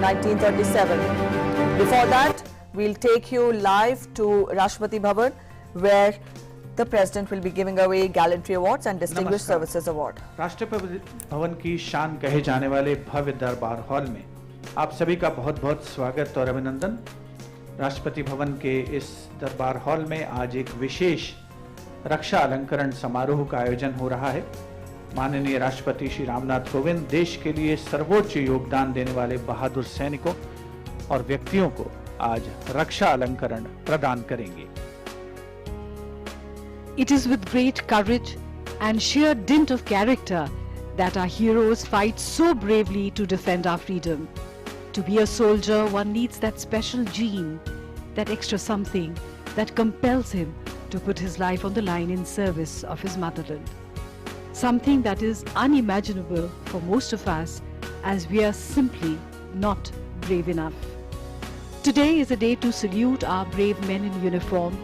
1937. Before that, we'll take you live to Rashtrapati Bhavan, where the President will be giving away Gallantry Awards and Distinguished Services Award. Rashtrapati Bhavan की शान कहे जाने वाले भव्य दरबार hall में आप सभी का बहुत बहुत स्वागत और अभिनंदन। राष्ट्रपति भवन के इस दरबार हॉल में आज एक विशेष रक्षा अलंकरण समारोह का आयोजन हो रहा है। माननीय राष्ट्रपति श्री रामनाथ कोविंद देश के लिए सर्वोच्च योगदान देने वाले बहादुर सैनिकों और व्यक्तियों को आज रक्षा अलंकरण प्रदान करेंगे। It is with great courage and sheer dint of character that our heroes fight so bravely to defend our freedom. To be a soldier, one needs that special gene, that extra something that compels him to put his life on the line in service of his motherland. Something that is unimaginable for most of us, as we are simply not brave enough. Today is a day to salute our brave men in uniform.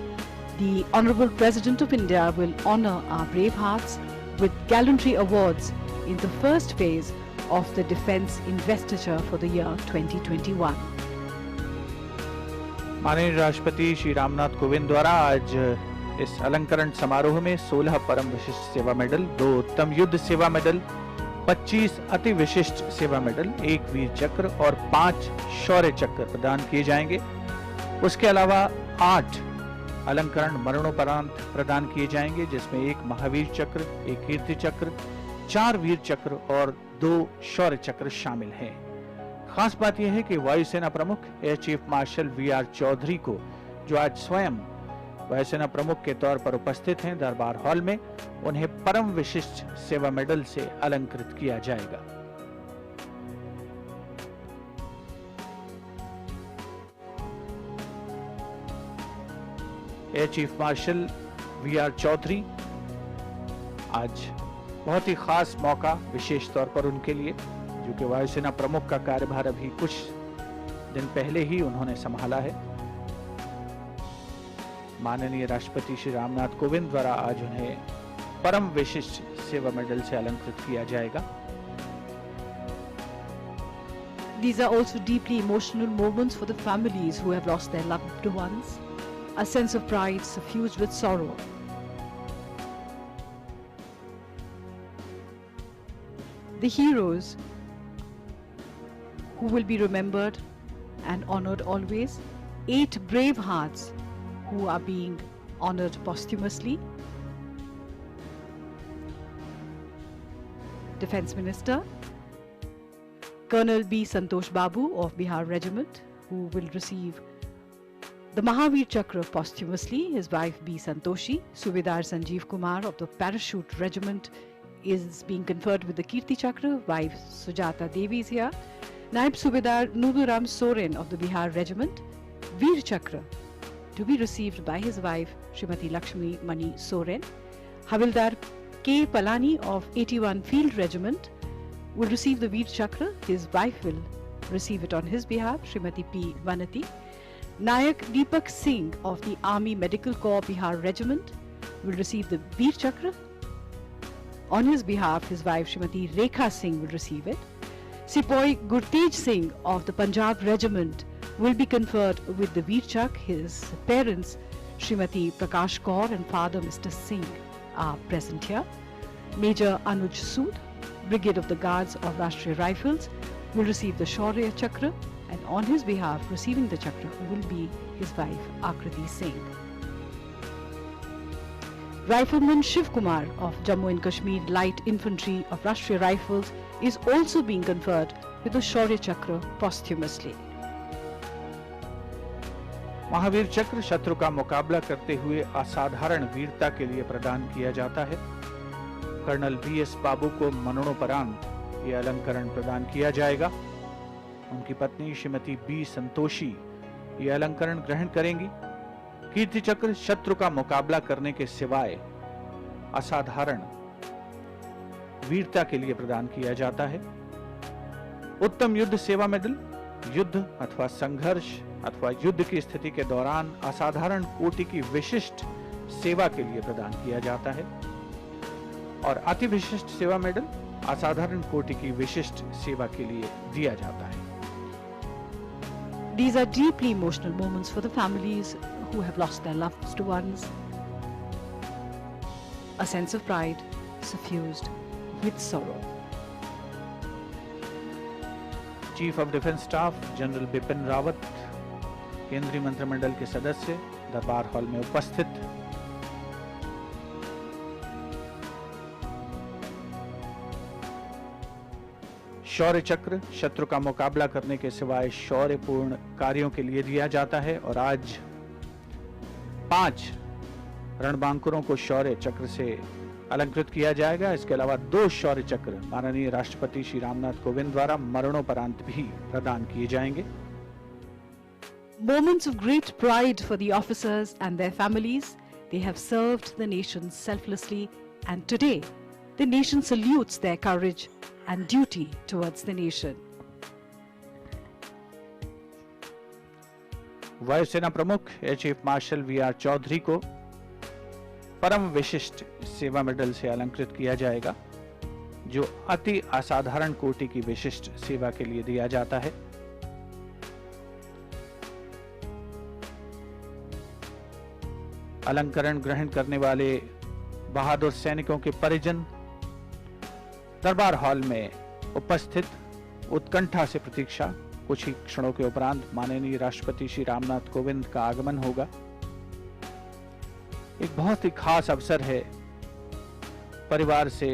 The Honorable President of India will honor our brave hearts with Gallantry Awards in the first phase of the Defence Investiture for the year 2021. माननीय राष्ट्रपति श्री रामनाथ कोविंद द्वारा आज इस अलंकरण समारोह में 16 परम Vishisht Seva medal, 2 उत्तम युद्ध सेवा मेडल, 25 अति विशिष्ट सेवा मेडल, 1 वीर चक्र और 5 शौर्य चक्र प्रदान किए जाएंगे। उसके अलावा 8 अलंकरण मरणोपरांत प्रदान किए जाएंगे, जिसमें 1 महावीर चक्र, 1 कीर्ति चक्र, 4 वीर चक्र और 2 शौर्य चक्र शामिल हैं। खास बात यह है कि वायुसेना प्रमुख air chief marshal V R. Chaudhari को, जो आज स्वयं वायुसेना प्रमुख के तौर पर उपस्थित हैं दरबार हॉल में, उन्हें परम विशिष्ट सेवा मेडल से अलंकृत किया जाएगा। Air chief marshal V R. Chaudhari, आज बहुत ही खास मौका विशेष तौर पर उनके लिए, जो कि वायुसेना प्रमुख का कार्यभार अभी कुछ दिन पहले ही उन्होंने संभाला है। माननीय राष्ट्रपति श्री रामनाथ कोविंद द्वारा आज उन्हें परम विशिष्ट सेवा मेडल से अलंकृत किया जाएगा। These are also deeply emotional moments for the families who have lost their loved ones. A sense of pride suffused with sorrow. The heroes who will be remembered and honored always, 8 brave hearts who are being honored posthumously. Defence Minister Colonel B. Santosh Babu of Bihar Regiment, who will receive the Mahavir Chakra posthumously. His wife B. Santoshi. Subedar Sanjeev Kumar of the Parachute Regiment is being conferred with the Kirti Chakra. Wife Sujata Devi is here. Naib Subedar Nuduram Soren of the Bihar Regiment, Veer Chakra, to be received by his wife Srimati Lakshmi Mani Soren. Havildar K. Palani of 81 Field Regiment will receive the Veer Chakra. His wife will receive it on his behalf, Srimati P. Vanati. Nayak Deepak Singh of the Army Medical Corps Bihar Regiment will receive the Veer Chakra. On his behalf, his wife Srimati Rekha Singh will receive it. Sepoy Gurteej Singh of the Punjab Regiment will be conferred with the Veer Chakra. His parents, Srimati Prakash Kaur and father Mr. Singh, are present here. Major Anuj Sood, Brigade of the Guards of Rashtriya Rifles, will receive the Shaurya Chakra, and on his behalf, receiving the Chakra will be his wife Akriti Singh. Rifleman Shiv Kumar of Jammu and Kashmir Light Infantry of Rashtriya Rifles is also being conferred with the Shaurya Chakra posthumously. Mahavir चक्र शत्रु का मुकाबला करते हुए असाधारण वीरता के लिए प्रदान किया जाता है। Colonel BS. बाबू को मरणोपरांत ये अलंकरण प्रदान किया जाएगा। उनकी पत्नी श्रीमती बी. संतोषी ये अलंकरण ग्रहण करेंगी। कीर्ति चक्र शत्रु का मुकाबला करने के सिवाय असाधारण वीरता के लिए प्रदान किया जाता है। उत्तम युद्ध सेवा मेडल युद्ध अथवा संघर्ष अथवा युद्ध की स्थिति के दौरान असाधारण कोटि की विशिष्ट सेवा के लिए प्रदान किया जाता है। और अति विशिष्ट सेवा मेडल असाधारण कोटि की विशिष्ट सेवा के लिए दिया जाता है। These are deeply emotional moments for the families who have lost their loved ones. A sense of pride suffused with sorrow. Chief of defence staff general Bipin Rawat, केंद्रीय मंत्रिमंडल के सदस्य दरबार हॉल में उपस्थित। शौर्य चक्र शत्रु का मुकाबला करने के सिवाय शौर्यपूर्ण कार्यों के लिए दिया जाता है और आज 5 रणबांकुरों को शौर्य चक्र से अलंकृत किया जाएगा। इसके अलावा 2 शौर्य चक्र माननीय राष्ट्रपति श्री रामनाथ कोविंद द्वारा मरणोपरांत भी प्रदान किए जाएंगे। Moments of great pride for the officers and their families. They have served the nation selflessly, and today the nation salutes their courage and duty towards the nation. वायुसेना प्रमुख air chief marshal V R. Chaudhari को Param Vishisht Seva medal से अलंकृत किया जाएगा, जो अति असाधारण कोटि की विशिष्ट सेवा के लिए दिया जाता है। अलंकरण ग्रहण करने वाले बहादुर सैनिकों के परिजन दरबार हॉल में उपस्थित उत्कंठा से प्रतीक्षा। कुछ ही क्षणों के उपरांत माननीय राष्ट्रपति श्री रामनाथ कोविंद का आगमन होगा। एक बहुत ही खास अवसर है परिवार से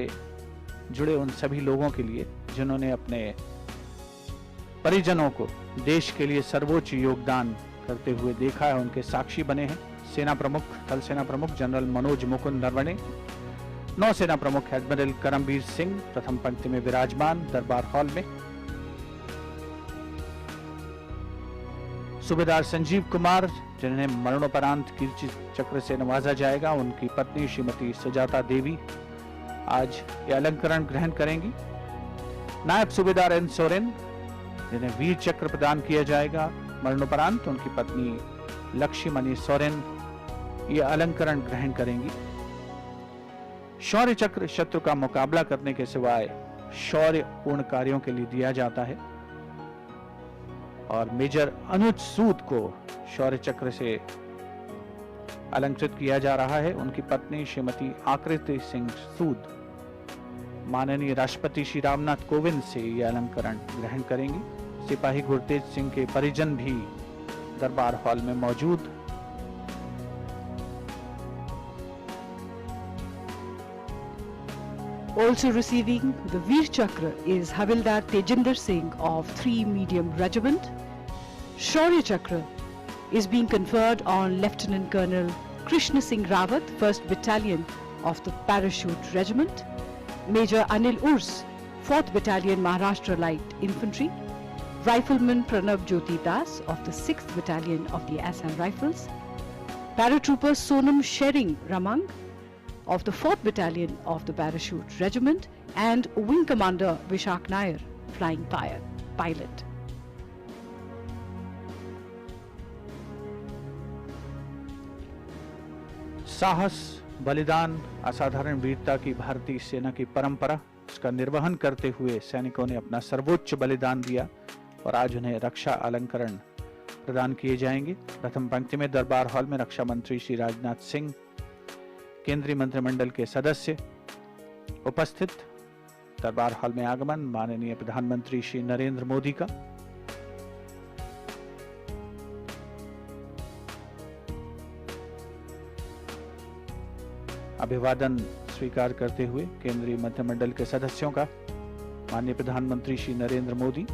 जुड़े उन सभी लोगों के लिए जिन्होंने अपने परिजनों को देश के लिए सर्वोच्च योगदान करते हुए देखा है, उनके साक्षी बने हैं। सेना प्रमुख, थल सेना प्रमुख जनरल मनोज मुकुंद नरवणे, नौसेना प्रमुख एडमिरल करमबीर सिंह प्रथम पंक्ति में विराजमान दरबार हॉल में। सूबेदार संजीव कुमार, जिन्हें मरणोपरांत कीर्ति चक्र से नवाजा जाएगा, उनकी पत्नी श्रीमती सुजाता देवी आज ये अलंकरण ग्रहण करेंगी। नायब सूबेदार एन सोरेन, जिन्हें वीर चक्र प्रदान किया जाएगा मरणोपरांत, उनकी पत्नी लक्ष्मीमणि सोरेन ये अलंकरण ग्रहण करेंगी। शौर्य चक्र शत्रु का मुकाबला करने के सिवाय शौर्यपूर्ण कार्यों के लिए दिया जाता है और मेजर अनुज सूद को शौर्य चक्र से अलंकृत किया जा रहा है। उनकी पत्नी श्रीमती आकृति सिंह सूद माननीय राष्ट्रपति श्री रामनाथ कोविंद से यह अलंकरण ग्रहण करेंगी। सिपाही गुरतेज सिंह के परिजन भी दरबार हॉल में मौजूद। Also receiving the Veer Chakra is Havildar Tejinder Singh of 3 Medium Regiment. Shaurya Chakra is being conferred on Lieutenant Colonel Krishna Singh Rawat, 1st Battalion of the Parachute Regiment, Major Anil Urs, 4th Battalion Maharashtra Light Infantry, Rifleman Pranav Jyoti Das of the 6th Battalion of the Assam Rifles, Paratrooper Sonam Shering Ramang of the 4th Battalion of the Parachute Regiment, and Wing Commander Vishak Nair, Flying Pilot. साहस, बलिदान, असाधारण वीरता की भारतीय सेना की परंपरा, उसका निर्वहन करते हुए सैनिकों ने अपना सर्वोच्च बलिदान दिया और आज उन्हें रक्षा अलंकरण प्रदान किए जाएंगे। प्रथम पंक्ति में दरबार हॉल में रक्षा मंत्री श्री राजनाथ सिंह, केंद्रीय मंत्रिमंडल के सदस्य उपस्थित। दरबार हॉल में आगमन माननीय प्रधानमंत्री श्री नरेंद्र मोदी का। अभिवादन स्वीकार करते हुए केंद्रीय मंत्रिमंडल के सदस्यों का माननीय प्रधानमंत्री श्री नरेंद्र मोदी।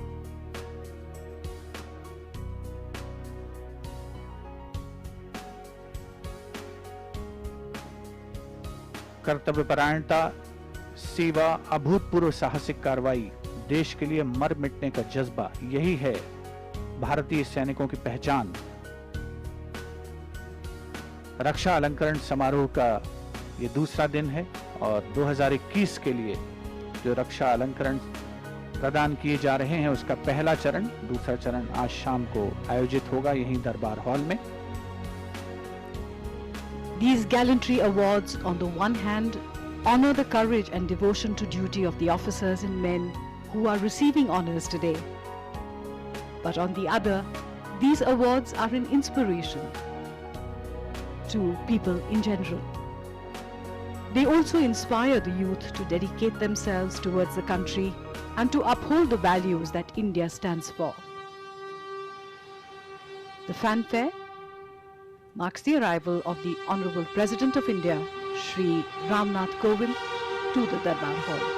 कर्तव्यपरायणता, सेवा, अभूतपूर्व साहसिक कार्रवाई, देश के लिए मर मिटने का जज्बा, यही है भारतीय सैनिकों की पहचान। रक्षा अलंकरण समारोह का ये दूसरा दिन है और 2021 के लिए जो रक्षा अलंकरण प्रदान किए जा रहे हैं उसका पहला चरण, दूसरा चरण आज शाम को आयोजित होगा यहीं दरबार हॉल में। These gallantry awards, on the one hand, honor the courage and devotion to duty of the officers and men who are receiving honors today. But on the other, These awards are an inspiration to people in general. They also inspire the youth to dedicate themselves towards the country and to uphold the values that India stands for. The fanfare marks the arrival of the Honorable President of India, Shri Ramnath Kovind, to the Darbar Hall.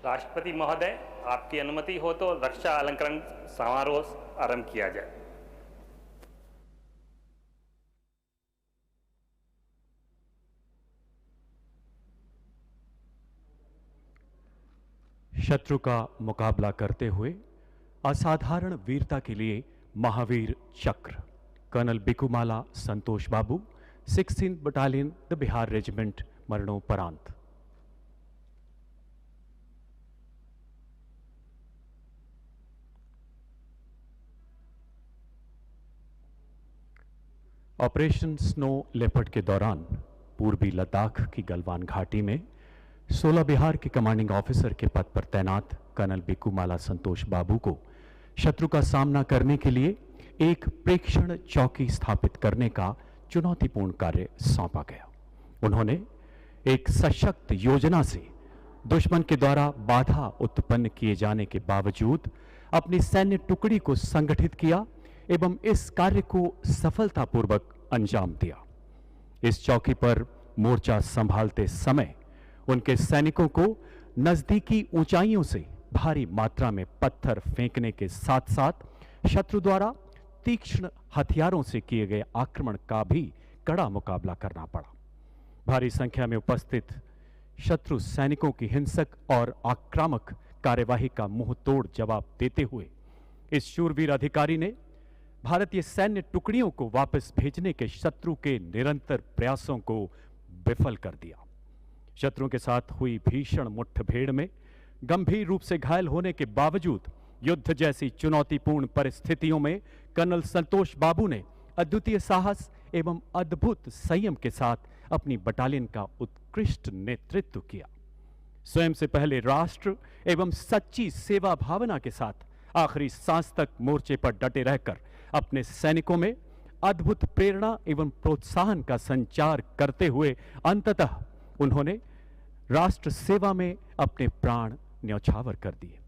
राष्ट्रपति महोदय, आपकी अनुमति हो तो रक्षा अलंकरण समारोह आरंभ किया जाए। शत्रु का मुकाबला करते हुए असाधारण वीरता के लिए Mahavir Chakra colonel Bikkumalla Santosh Babu 16th battalion the Bihar regiment मरणोपरांत। ऑपरेशन स्नो लेपर्ड के दौरान पूर्वी लद्दाख की गलवान घाटी में 16 बिहार के कमांडिंग ऑफिसर के पद पर तैनात कर्नल बिकुमाला संतोष बाबू को शत्रु का सामना करने के लिए एक प्रेक्षण चौकी स्थापित करने का चुनौतीपूर्ण कार्य सौंपा गया। उन्होंने एक सशक्त योजना से दुश्मन के द्वारा बाधा उत्पन्न किए जाने के बावजूद अपनी सैन्य टुकड़ी को संगठित किया एवं इस कार्य को सफलतापूर्वक अंजाम दिया। इस चौकी पर मोर्चा संभालते समय उनके सैनिकों को नजदीकी ऊंचाइयों से भारी मात्रा में पत्थर फेंकने के साथ साथ शत्रु द्वारा तीक्ष्ण हथियारों से किए गए आक्रमण का भी कड़ा मुकाबला करना पड़ा। भारी संख्या में उपस्थित शत्रु सैनिकों की हिंसक और आक्रामक कार्यवाही का मुंह तोड़ जवाब देते हुए इस शूरवीर अधिकारी ने भारतीय सैन्य टुकड़ियों को वापस भेजने के शत्रु के निरंतर प्रयासों को विफल कर दिया। शत्रु के साथ हुई भीषण मुठभेड़ में गंभीर रूप से घायल होने के बावजूद युद्ध जैसी चुनौतीपूर्ण परिस्थितियों में कर्नल संतोष बाबू ने अद्वितीय साहस एवं अद्भुत संयम के साथ अपनी बटालियन का उत्कृष्ट नेतृत्व किया। स्वयं से पहले राष्ट्र एवं सच्ची सेवा भावना के साथ आखिरी सांस तक मोर्चे पर डटे रहकर अपने सैनिकों में अद्भुत प्रेरणा एवं प्रोत्साहन का संचार करते हुए अंततः उन्होंने राष्ट्र सेवा में अपने प्राण न्यौछावर कर दिए।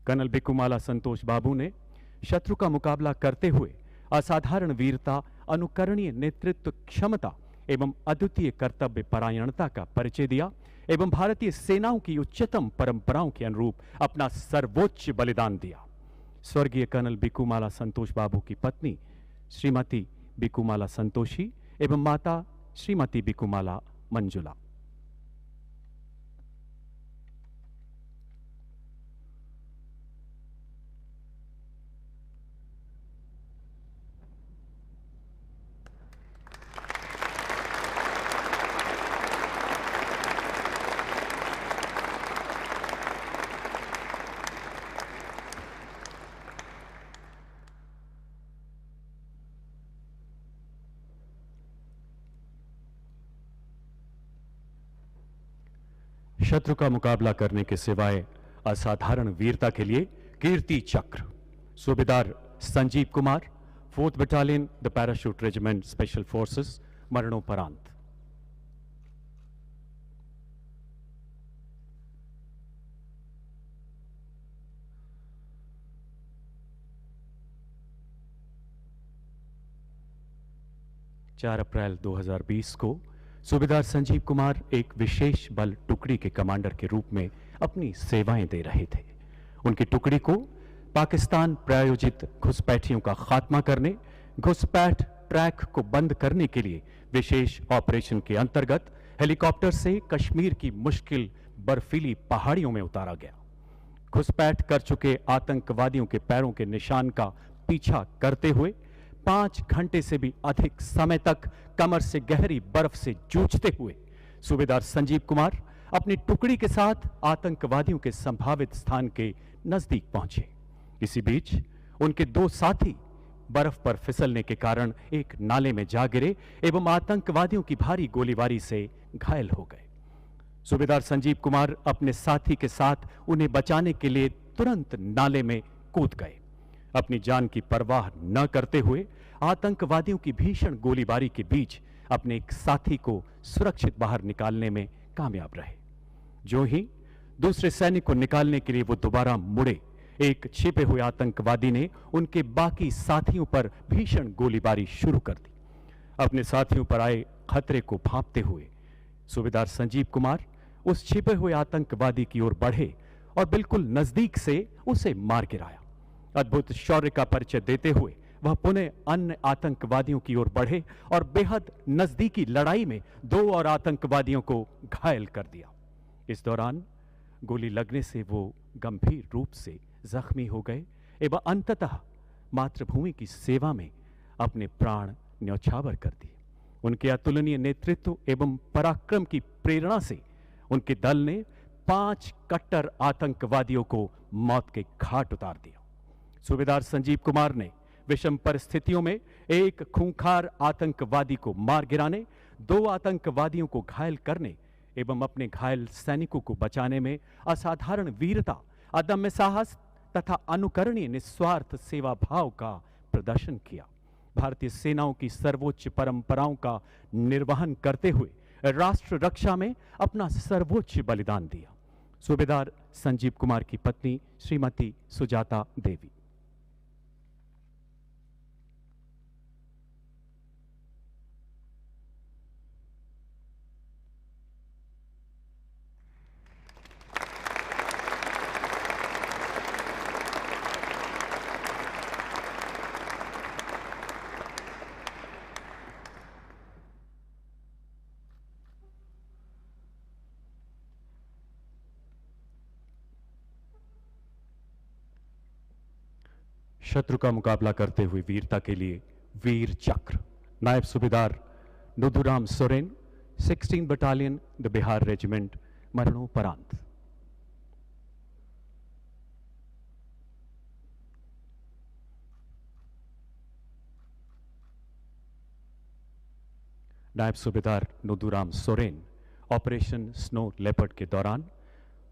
कर्नल बिकुमाला संतोष बाबू ने शत्रु का मुकाबला करते हुए असाधारण वीरता, अनुकरणीय नेतृत्व क्षमता एवं अद्वितीय कर्तव्य परायणता का परिचय दिया एवं भारतीय सेनाओं की उच्चतम परंपराओं के अनुरूप अपना सर्वोच्च बलिदान दिया। स्वर्गीय कर्नल बिकुमाला संतोष बाबू की पत्नी श्रीमती बिकुमाला संतोषी एवं माता श्रीमती बिकुमाला मंजुला। शत्रु का मुकाबला करने के सिवाय असाधारण वीरता के लिए कीर्ति चक्र सूबेदार Sanjeev Kumar, 4th battalion the parachute regiment special forces, मरणोपरांत। चार अप्रैल 2020 को सूबेदार संजीव कुमार एक विशेष बल टुकड़ी के कमांडर के रूप में अपनी सेवाएं दे रहे थे। उनकी टुकड़ी को पाकिस्तान प्रायोजित घुसपैठियों का खात्मा करने, घुसपैठ ट्रैक को बंद करने के लिए विशेष ऑपरेशन के अंतर्गत हेलीकॉप्टर से कश्मीर की मुश्किल बर्फीली पहाड़ियों में उतारा गया। घुसपैठ कर चुके आतंकवादियों के पैरों के निशान का पीछा करते हुए 5 घंटे से भी अधिक समय तक कमर से गहरी बर्फ से जूझते हुए सूबेदार संजीव कुमार अपनी टुकड़ी के साथ आतंकवादियों के संभावित स्थान के नजदीक पहुंचे। इसी बीच उनके 2 साथी बर्फ पर फिसलने के कारण एक नाले में जा गिरे एवं आतंकवादियों की भारी गोलीबारी से घायल हो गए। सूबेदार संजीव कुमार अपने साथी के साथ उन्हें बचाने के लिए तुरंत नाले में कूद गए। अपनी जान की परवाह न करते हुए आतंकवादियों की भीषण गोलीबारी के बीच अपने एक साथी को सुरक्षित बाहर निकालने में कामयाब रहे। जो ही दूसरे सैनिक को निकालने के लिए वो दोबारा मुड़े, एक छिपे हुए आतंकवादी ने उनके बाकी साथियों पर भीषण गोलीबारी शुरू कर दी। अपने साथियों पर आए खतरे को भांपते हुए सूबेदार संजीव कुमार उस छिपे हुए आतंकवादी की ओर बढ़े और बिल्कुल नजदीक से उसे मार गिराया। अद्भुत शौर्य का परिचय देते हुए वह पुनः अन्य आतंकवादियों की ओर बढ़े और बेहद नजदीकी लड़ाई में 2 और आतंकवादियों को घायल कर दिया। इस दौरान गोली लगने से वो गंभीर रूप से जख्मी हो गए एवं अंततः मातृभूमि की सेवा में अपने प्राण न्यौछावर कर दिए। उनके अतुलनीय नेतृत्व एवं पराक्रम की प्रेरणा से उनके दल ने 5 कट्टर आतंकवादियों को मौत के घाट उतार दिया। सूबेदार संजीव कुमार ने विषम परिस्थितियों में एक खूंखार आतंकवादी को मार गिराने, 2 आतंकवादियों को घायल करने एवं अपने घायल सैनिकों को बचाने में असाधारण वीरता, अदम्य साहस तथा अनुकरणीय निस्वार्थ सेवा भाव का प्रदर्शन किया। भारतीय सेनाओं की सर्वोच्च परंपराओं का निर्वहन करते हुए राष्ट्र रक्षा में अपना सर्वोच्च बलिदान दिया। सूबेदार संजीव कुमार की पत्नी श्रीमती सुजाता देवी। शत्रु का मुकाबला करते हुए वीरता के लिए वीर चक्र नायब सूबेदार Nuduram Soren, 16 battalion the Bihar regiment, मरणोपरांत। नायब सूबेदार Nuduram Soren operation snow leopard के दौरान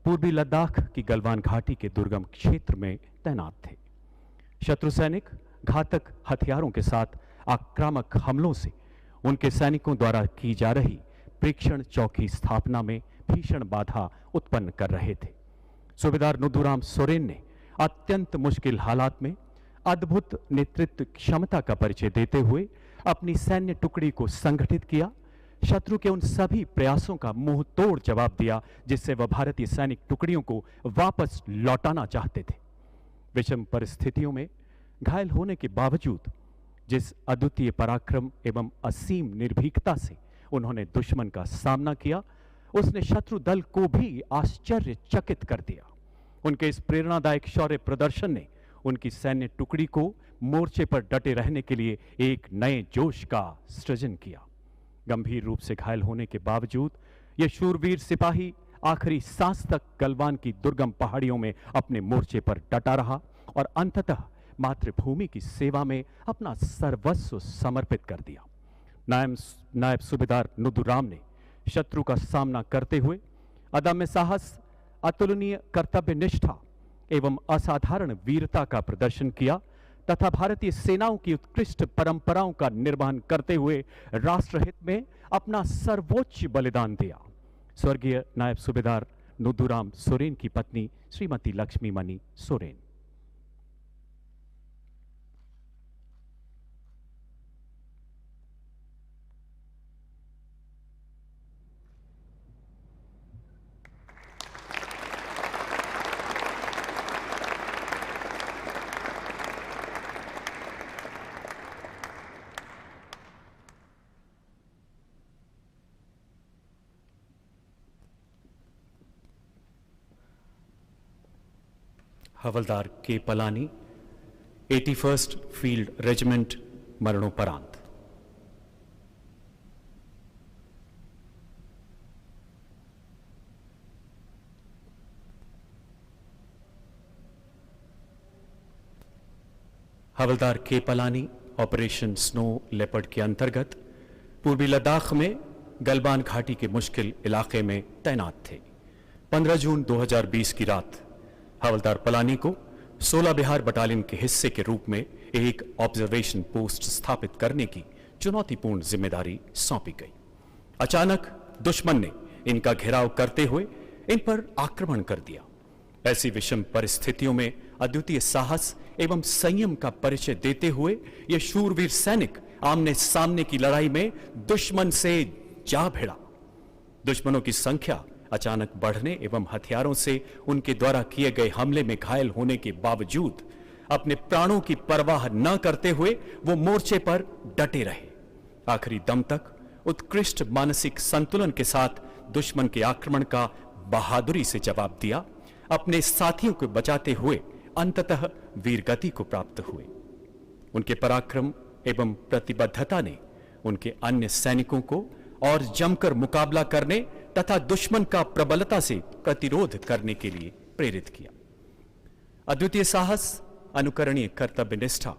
पूर्वी लद्दाख की गलवान घाटी के दुर्गम क्षेत्र में तैनात थे। शत्रु सैनिक घातक हथियारों के साथ आक्रामक हमलों से उनके सैनिकों द्वारा की जा रही प्रेक्षण चौकी स्थापना में भीषण बाधा उत्पन्न कर रहे थे। सूबेदार नुदुराम सोरेन ने अत्यंत मुश्किल हालात में अद्भुत नेतृत्व क्षमता का परिचय देते हुए अपनी सैन्य टुकड़ी को संगठित किया। शत्रु के उन सभी प्रयासों का मुंह तोड़ जवाब दिया जिससे वह भारतीय सैनिक टुकड़ियों को वापस लौटाना चाहते थे। विषम परिस्थितियों में घायल होने के बावजूद जिस अद्वितीय पराक्रम एवं असीम निर्भीकता से उन्होंने दुश्मन का सामना किया, उसने शत्रु दल को भी आश्चर्यचकित कर दिया। उनके इस प्रेरणादायक शौर्य प्रदर्शन ने उनकी सैन्य टुकड़ी को मोर्चे पर डटे रहने के लिए एक नए जोश का सृजन किया। गंभीर रूप से घायल होने के बावजूद यह शूरवीर सिपाही आखिरी सांस तक गलवान की दुर्गम पहाड़ियों में अपने मोर्चे पर डटा रहा और अंततः मातृभूमि की सेवा में अपना सर्वस्व समर्पित कर दिया। नायब सूबेदार नुदुराम ने शत्रु का सामना करते हुए अदम्य साहस, अतुलनीय कर्तव्य निष्ठा एवं असाधारण वीरता का प्रदर्शन किया तथा भारतीय सेनाओं की उत्कृष्ट परंपराओं का निर्वहन करते हुए राष्ट्रहित में अपना सर्वोच्च बलिदान दिया। स्वर्गीय नायब सूबेदार नुदुराम सोरेन की पत्नी श्रीमती लक्ष्मी मणि सोरेन। हवलदार के पलानी, 81st फील्ड रेजिमेंट, मरणोपरांत। हवलदार के पलानी ऑपरेशन स्नो लेपर्ड के अंतर्गत पूर्वी लद्दाख में गलवान घाटी के मुश्किल इलाके में तैनात थे। 15 जून 2020 की रात हवलदार पलानी को 16 बिहार बटालियन के हिस्से के रूप में एक ऑब्जर्वेशन पोस्ट स्थापित करने की चुनौतीपूर्ण जिम्मेदारी सौंपी गई। अचानक दुश्मन ने इनका घेराव करते हुए इन पर आक्रमण कर दिया। ऐसी विषम परिस्थितियों में अद्वितीय साहस एवं संयम का परिचय देते हुए यह शूरवीर सैनिक आमने सामने की लड़ाई में दुश्मन से जा भिड़ा। दुश्मनों की संख्या अचानक बढ़ने एवं हथियारों से उनके द्वारा किए गए हमले में घायल होने के बावजूद अपने प्राणों की परवाह न करते हुए वो मोर्चे पर डटे रहे। आखिरी दम तक उत्कृष्ट मानसिक संतुलन के साथ दुश्मन के आक्रमण का बहादुरी से जवाब दिया। अपने साथियों को बचाते हुए अंततः वीरगति को प्राप्त हुए। उनके पराक्रम एवं प्रतिबद्धता ने उनके अन्य सैनिकों को और जमकर मुकाबला करने तथा दुश्मन का प्रबलता से प्रतिरोध करने के लिए प्रेरित किया। अद्वितीय साहस, अनुकरणीय कर्तव्य निष्ठा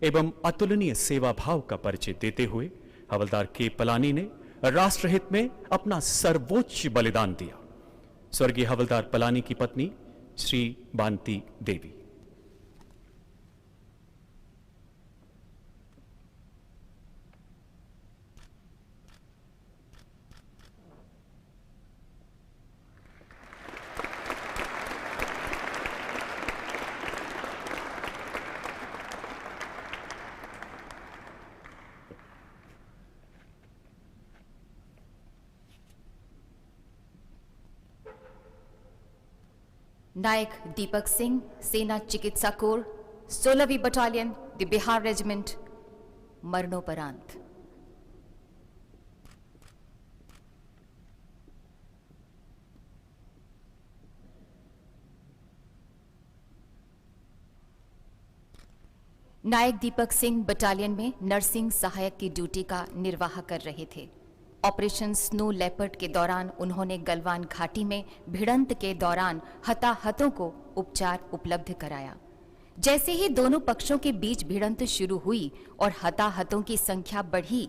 एवं अतुलनीय सेवा भाव का परिचय देते हुए हवलदार के पलानी ने राष्ट्रहित में अपना सर्वोच्च बलिदान दिया। स्वर्गीय हवलदार पलानी की पत्नी श्री बांती देवी। नायक दीपक सिंह, सेना चिकित्सा कोर, 16वीं बटालियन, द बिहार रेजिमेंट, मरणोपरांत। नायक दीपक सिंह बटालियन में नर्सिंग सहायक की ड्यूटी का निर्वाह कर रहे थे। ऑपरेशन स्नो लेपर्ड के दौरान उन्होंने गलवान घाटी में भिड़ंत के दौरान हताहतों को उपचार उपलब्ध कराया। जैसे ही दोनों पक्षों के बीच भिड़ंत शुरू हुई और हताहतों की संख्या बढ़ी,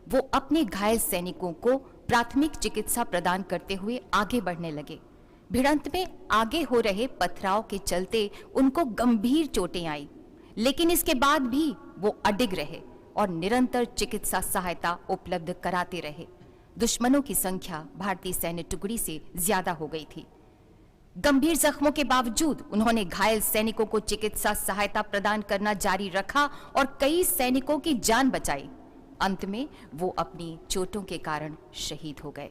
वो अपने घायल सैनिकों को प्राथमिक चिकित्सा प्रदान करते हुए आगे बढ़ने लगे। भिड़ंत में आगे हो रहे पथराव के चलते उनको गंभीर चोटें आई, लेकिन इसके बाद भी वो अडिग रहे और निरंतर चिकित्सा सहायता उपलब्ध कराते रहे। दुश्मनों की संख्या भारतीय सैन्य टुकड़ी से ज्यादा हो गई थी। गंभीर जख्मों के बावजूद उन्होंने घायल सैनिकों को चिकित्सा सहायता प्रदान करना जारी रखा और कई सैनिकों की जान बचाई। अंत में वो अपनी चोटों के कारण शहीद हो गए।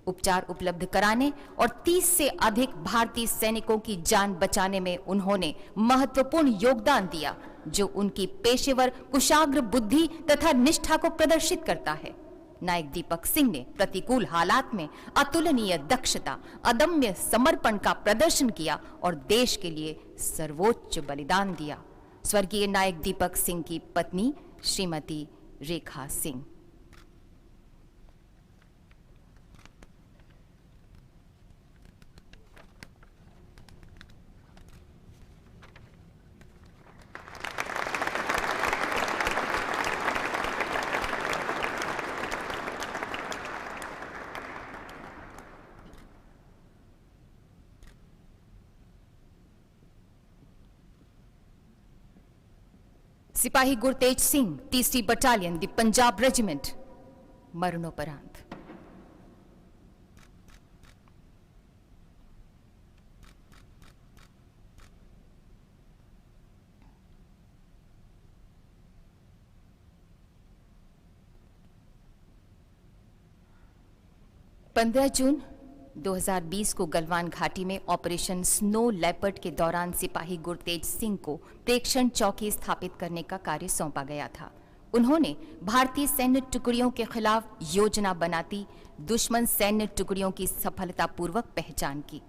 उपचार उपलब्ध कराने और 30 से अधिक भारतीय सैनिकों की जान बचाने में उन्होंने महत्वपूर्ण योगदान दिया, जो उनकी पेशेवर कुशाग्र बुद्धि तथा निष्ठा को प्रदर्शित करता है। नायक दीपक सिंह ने प्रतिकूल हालात में अतुलनीय दक्षता, अदम्य समर्पण का प्रदर्शन किया और देश के लिए सर्वोच्च बलिदान दिया। स्वर्गीय नायक दीपक सिंह की पत्नी श्रीमती रेखा सिंह। सिपाही गुरतेज सिंह, तीसरी बटालियन, द पंजाब रेजिमेंट, मरणोपरांत। पंद्रह जून 2020 को गलवान घाटी में ऑपरेशन स्नो लेपर्ड के दौरान सिपाही गुरतेज सिंह को प्रेक्षण चौकी स्थापित करने का कार्य सौंपा गया था। उन्होंने भारतीय सैन्य टुकड़ियों के खिलाफ योजना बनाती दुश्मन सैन्य टुकड़ियों की सफलतापूर्वक पहचान की।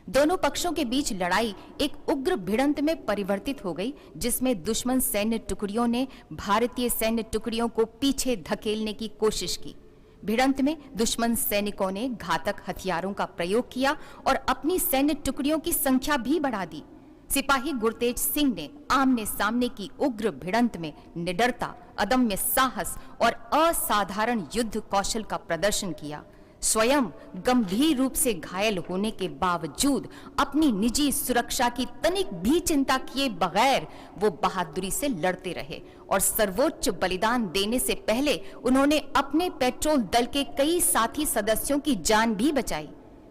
दोनों पक्षों के बीच लड़ाई एक उग्र भिड़ंत में परिवर्तित हो गई, जिसमें दुश्मन सैन्य टुकड़ियों ने भारतीय सैन्य टुकड़ियों को पीछे धकेलने की कोशिश की। भिड़ंत में दुश्मन सैनिकों ने घातक हथियारों का प्रयोग किया और अपनी सैन्य टुकड़ियों की संख्या भी बढ़ा दी। सिपाही गुरतेज सिंह ने आमने सामने की उग्र भिड़ंत में निडरता, अदम्य साहस और असाधारण युद्ध कौशल का प्रदर्शन किया। स्वयं गंभीर रूप से घायल होने के बावजूद अपनी निजी सुरक्षा की तनिक भी चिंता किए बगैर वो बहादुरी से लड़ते रहे और सर्वोच्च बलिदान देने से पहले उन्होंने अपने पेट्रोल दल के कई साथी सदस्यों की जान भी बचाई।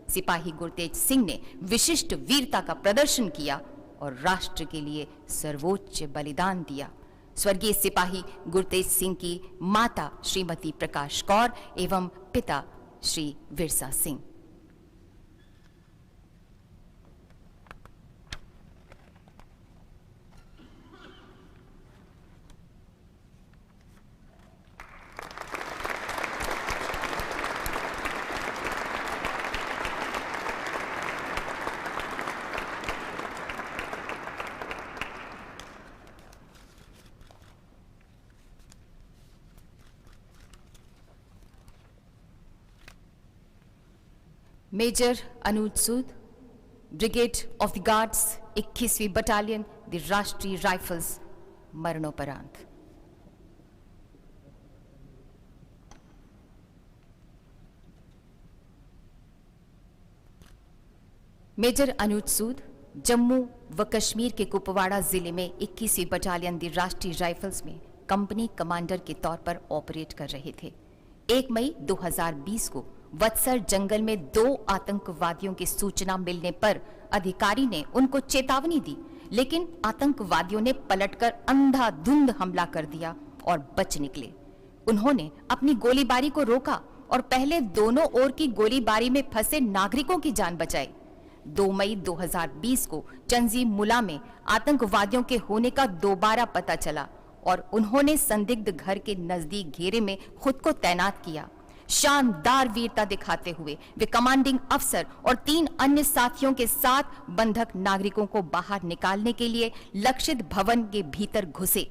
सिपाही गुरतेज सिंह ने विशिष्ट वीरता का प्रदर्शन किया और राष्ट्र के लिए सर्वोच्च बलिदान दिया। स्वर्गीय सिपाही गुरतेज सिंह की माता श्रीमती प्रकाश कौर एवं पिता Shri Virsa Singh. Major Anuj Sood, brigade of the guards, 21वीं बटालियन, द राष्ट्रीय राइफल्स, मरणोपरांत। मेजर अनुज सूद जम्मू व कश्मीर के कुपवाड़ा जिले में 21वीं बटालियन द राष्ट्रीय राइफल्स में कंपनी कमांडर के तौर पर ऑपरेट कर रहे थे। 1 मई 2020 को वत्सर जंगल में 2 आतंकवादियों की सूचना मिलने पर अधिकारी ने उनको चेतावनी दी, लेकिन आतंकवादियों ने पलटकर अंधाधुंध हमला कर दिया और बच निकले। उन्होंने अपनी गोलीबारी को रोका और पहले दोनों ओर की गोलीबारी में फंसे नागरिकों की जान बचाई। 2 मई 2020 को चंजी मुला में आतंकवादियों के होने का दोबारा पता चला और उन्होंने संदिग्ध घर के नजदीक घेरे में खुद को तैनात किया। शानदार वीरता दिखाते हुए वे कमांडिंग अफसर और 3 अन्य साथियों के साथ बंधक नागरिकों को बाहर निकालने के लिए लक्षित भवन के भीतर घुसे।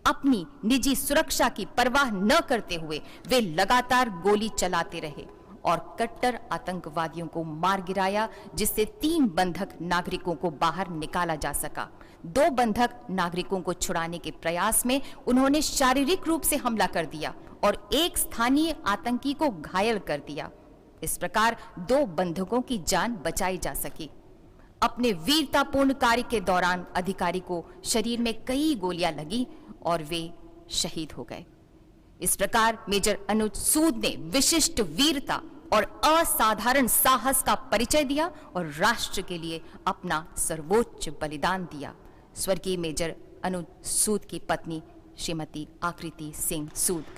अपनी निजी सुरक्षा की परवाह न करते हुए वे लगातार गोली चलाते रहे और कट्टर आतंकवादियों को मार गिराया, जिससे 3 बंधक नागरिकों को बाहर निकाला जा सका। 2 बंधक नागरिकों को छुड़ाने के प्रयास में उन्होंने शारीरिक रूप से हमला कर दिया और एक स्थानीय आतंकी को घायल कर दिया। इस प्रकार 2 बंधकों की जान बचाई जा सकी। अपने वीरतापूर्ण कार्य के दौरान अधिकारी को शरीर में कई गोलियां लगी और वे शहीद हो गए। इस प्रकार मेजर अनुज सूद ने विशिष्ट वीरता और असाधारण साहस का परिचय दिया और राष्ट्र के लिए अपना सर्वोच्च बलिदान दिया। स्वर्गीय मेजर अनुज सूद की पत्नी श्रीमती आकृति सिंह सूद।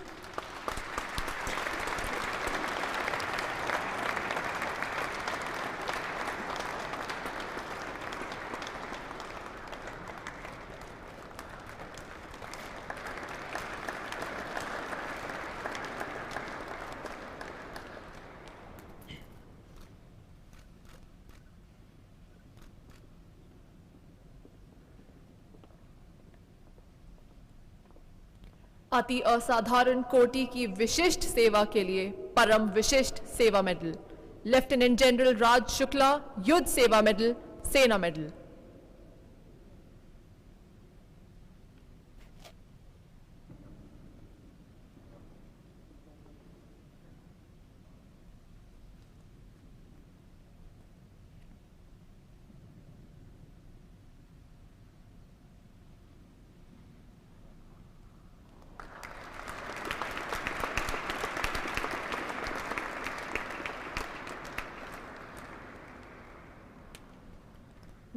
अति असाधारण कोटि की विशिष्ट सेवा के लिए Param Vishisht Seva medal, lieutenant general Raj Shukla Yuddh Seva medal, Sena medal.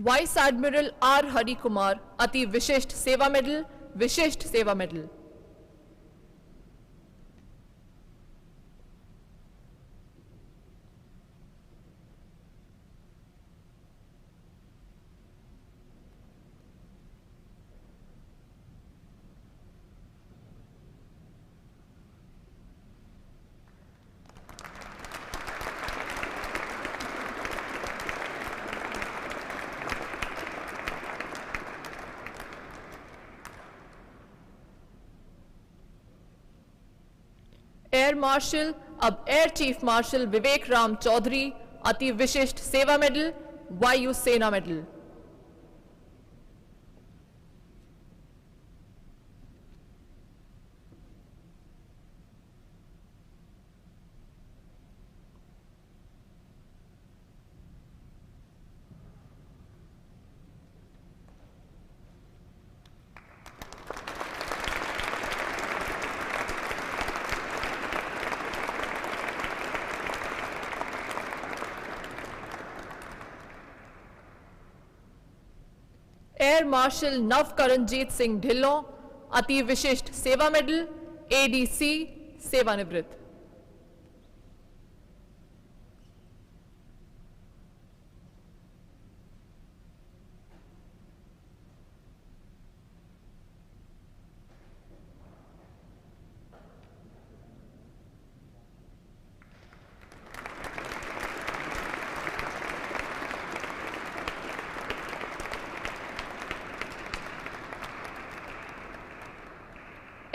Vice admiral R Hari Kumar, Ati Vishisht Seva medal, Vishisht Seva medal. Air marshal अब air chief marshal Vivek Ram Chaudhari, Ati Vishisht Seva medal, Vayu Sena medal. Air marshal Navkaranjeet Singh Dhillon, Ati Vishisht Seva medal, ADC, सेवानिवृत्त।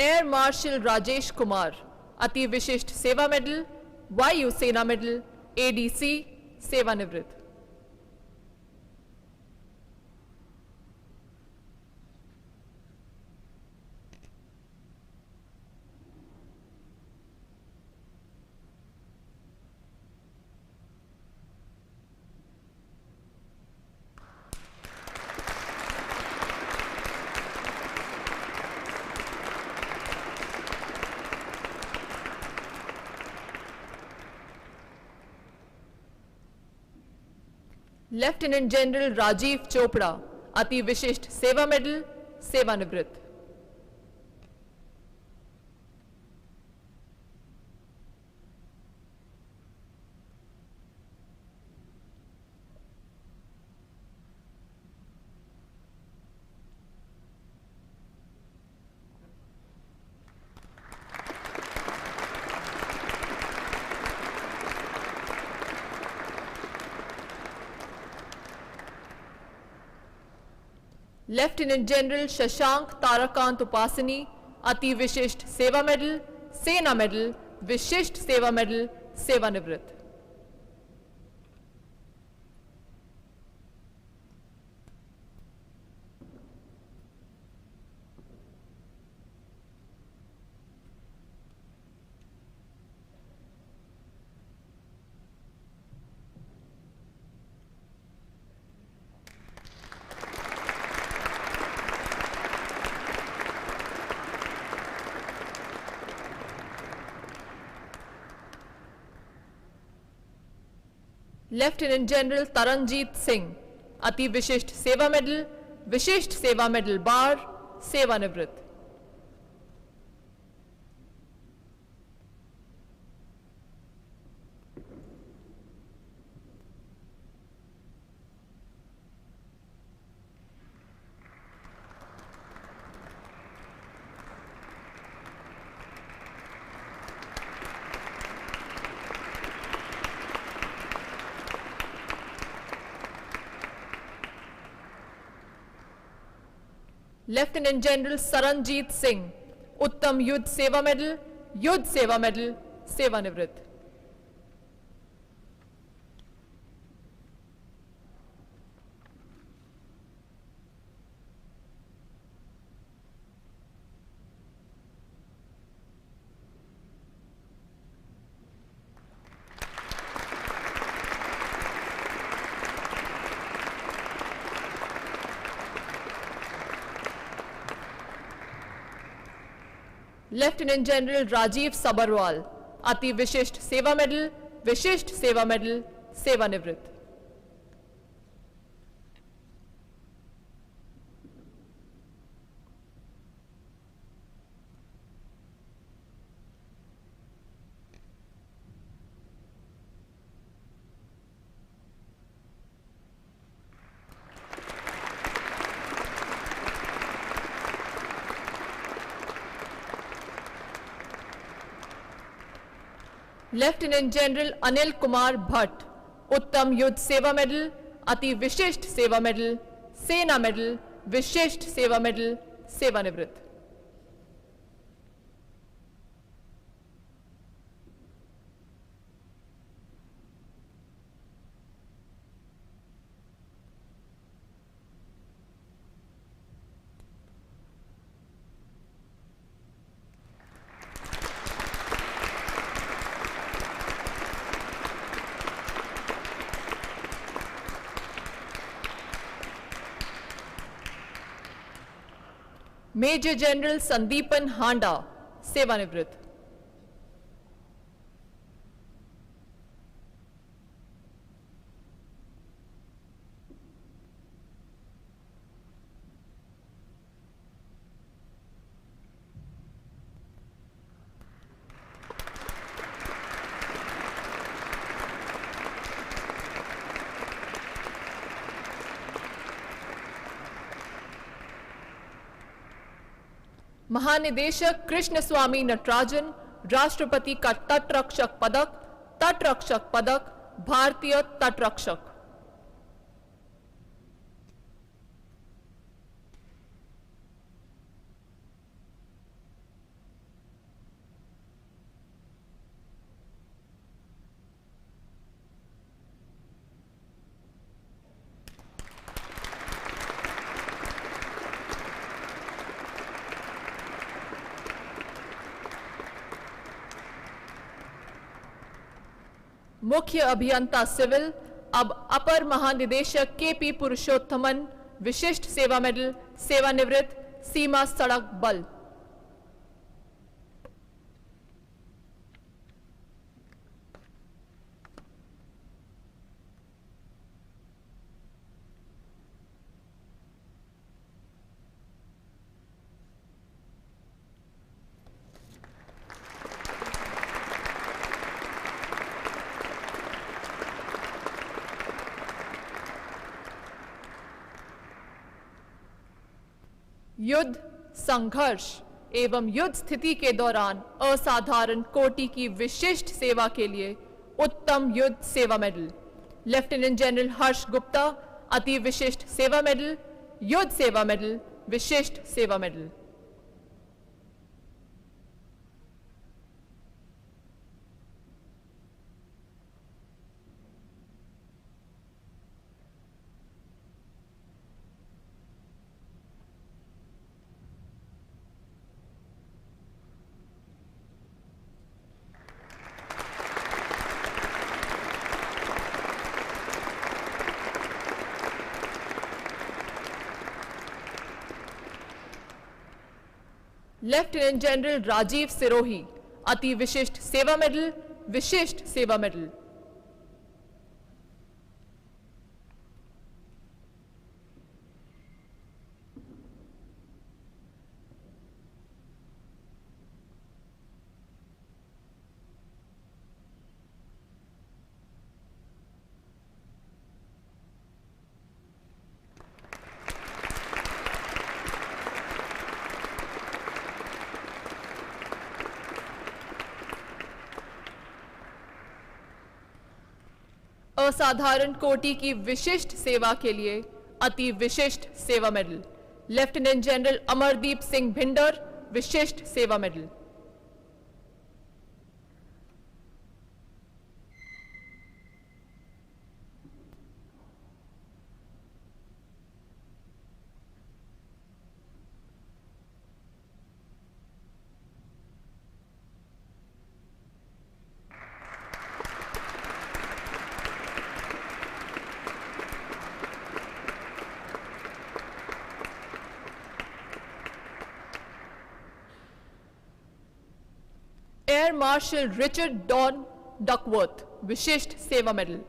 Air marshal Rajesh Kumar, Ati Vishisht Seva medal, Vayu Sena medal, ADC, सेवानिवृत्त। लेफ्टिनेंट जनरल राजीव चोपड़ा, अति विशिष्ट सेवा मेडल, सेवानिवृत्त। लेफ्टिनेंट जनरल शशांक ताराकांत उपासनी, अति Vishisht Seva medal, Sena medal, Vishisht Seva medal, सेवानिवृत्त। Lieutenant general Taranjit Singh, अति Vishisht Seva medal, Vishisht Seva medal बार, सेवानिवृत्त। Lieutenant general Saranjit Singh, उत्तम युद्ध सेवा मेडल, युद्ध सेवा मेडल, सेवानिवृत्त। लेफ्टिनेंट जनरल राजीव सबरवाल, अति विशिष्ट सेवा मेडल, विशिष्ट सेवा मेडल, सेवानिवृत्त। लेफ्टिनेंट जनरल अनिल कुमार भट्ट, उत्तम युद्ध सेवा मेडल, अति Vishisht Seva medal, Sena medal, Vishisht Seva medal, सेवानिवृत्त। मेजर जनरल संदीपन हांडा, सेवानिवृत्त। महानिदेशक कृष्ण स्वामी नटराजन, राष्ट्रपति का तटरक्षक पदक, भारतीय तटरक्षक। मुख्य अभियंता सिविल अब अपर महानिदेशक केपी पुरुषोत्तमन, विशिष्ट सेवा मेडल, सेवानिवृत्त, सीमा सड़क बल। युद्ध, संघर्ष एवं युद्ध स्थिति के दौरान असाधारण कोटि की विशिष्ट सेवा के लिए Uttam Yudh Seva medal, lieutenant general Harsh Gupta, Ati Vishisht Seva medal, Yudh Seva medal, Vishisht Seva medal. Lieutenant general Rajiv Sirohi, Ati Vishisht Seva medal, Vishisht Seva medal. असाधारण कोटि की विशिष्ट सेवा के लिए Ati Vishisht Seva medal, lieutenant general Amardeep Singh Bhinder, Vishisht Seva medal. Air marshal Richard Don Duckworth, Vishisht Seva medal.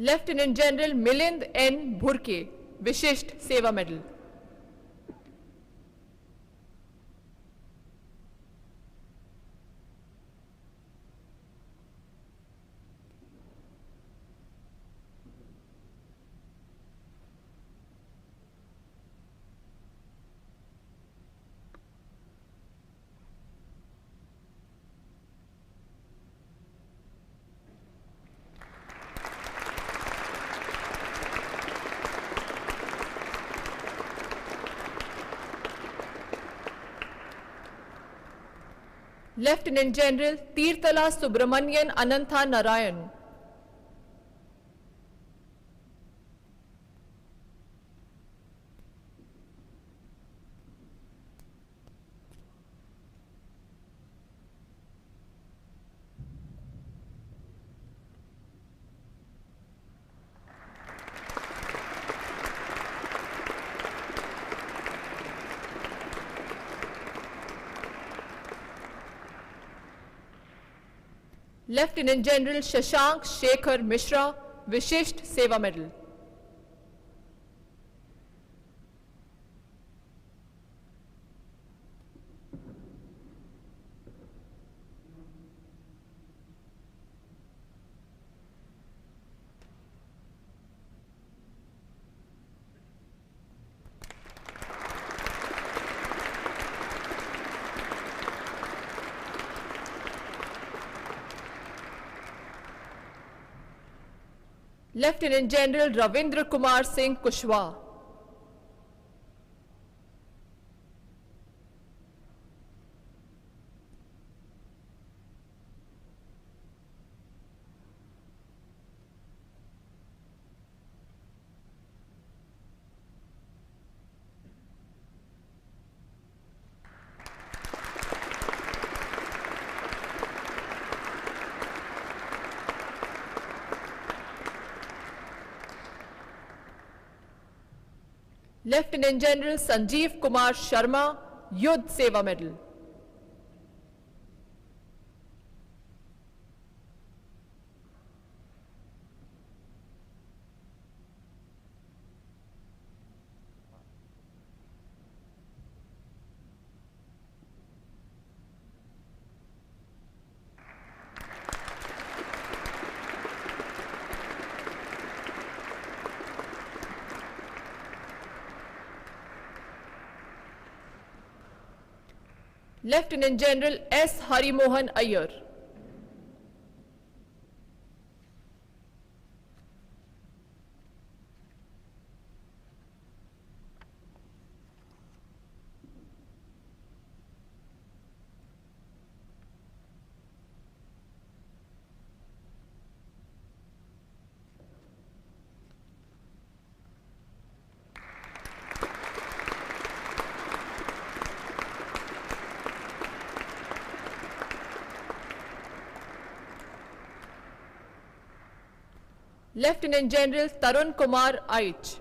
Lieutenant general Milind N Bhurke, Vishisht Seva medal. Lieutenant general Tirthala Subramanian Anantha Narayan. Lieutenant general Shashank Shekhar Mishra, Vishisht Seva medal. Lieutenant general Ravindra Kumar Singh Kushwaha. Lieutenant general Sanjeev Kumar Sharma, Yuddh Seva medal. Lieutenant general S Harimohan Iyer. Lieutenant general Tarun Kumar Aich.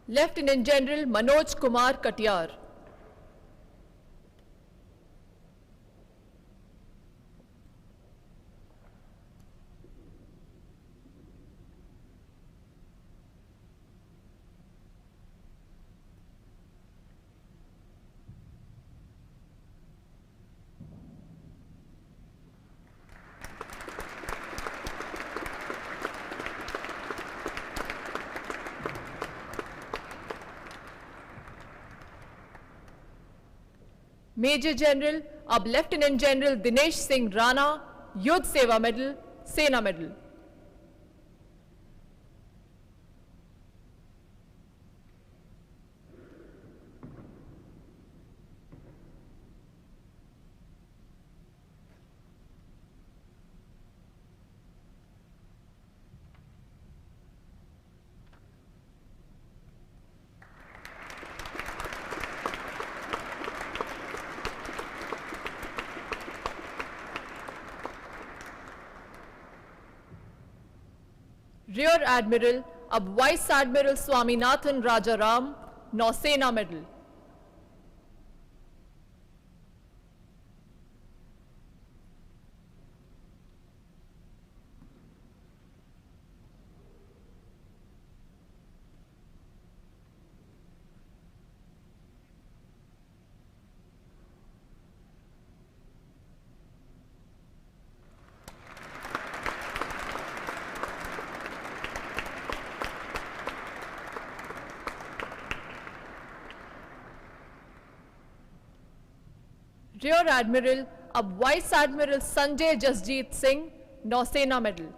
Lieutenant general Manoj Kumar Katiyar. Major general अब lieutenant general Dinesh Singh Rana, युद्ध Seva medal, Sena medal. Rear Admiral अब Vice Admiral Swaminathan Rajaram, Nausena Medal. Rear Admiral अब Vice Admiral Sanjay Jasjeet Singh, Nausena Medal.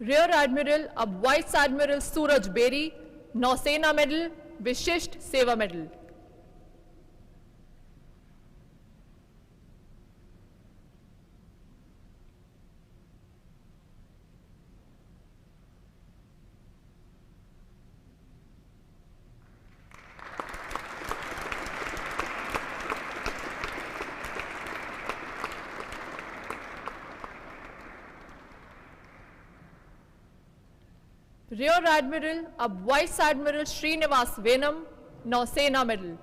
Rear Admiral अब Vice Admiral Suraj Beri, Nausena Medal, Vishisht Seva medal. Rear Admiral अब Vice Admiral Srinivas Venam, Nausena Medal.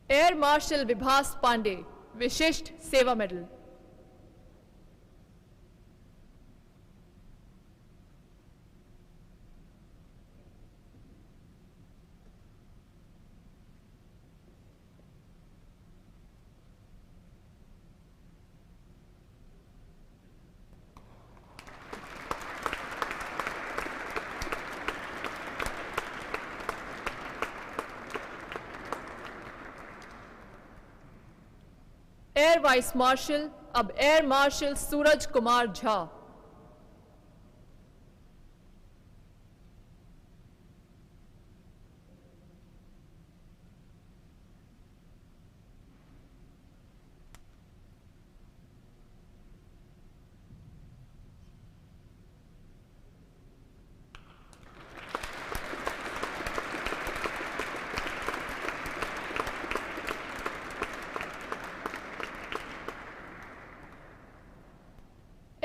Air marshal Vibhas Pande, Vishisht Seva medal. Air vice marshal अब air marshal Suraj Kumar Jha.